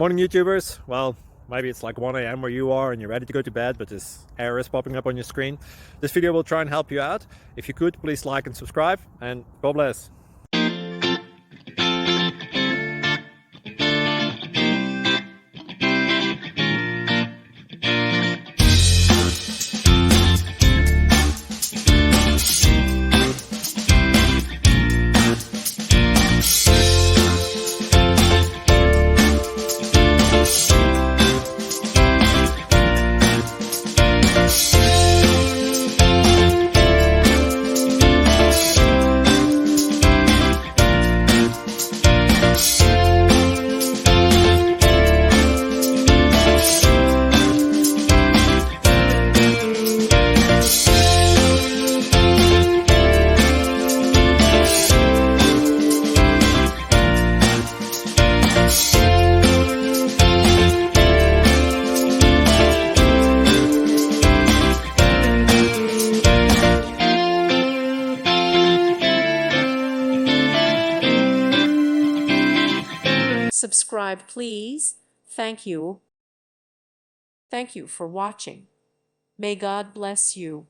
Morning YouTubers. Well, maybe it's like 1 a.m. where you are and you're ready to go to bed, but this error is popping up on your screen. This video will try and help you out. If you could, please like and subscribe, and God bless. Subscribe, please. Thank you. Thank you for watching. May God bless you.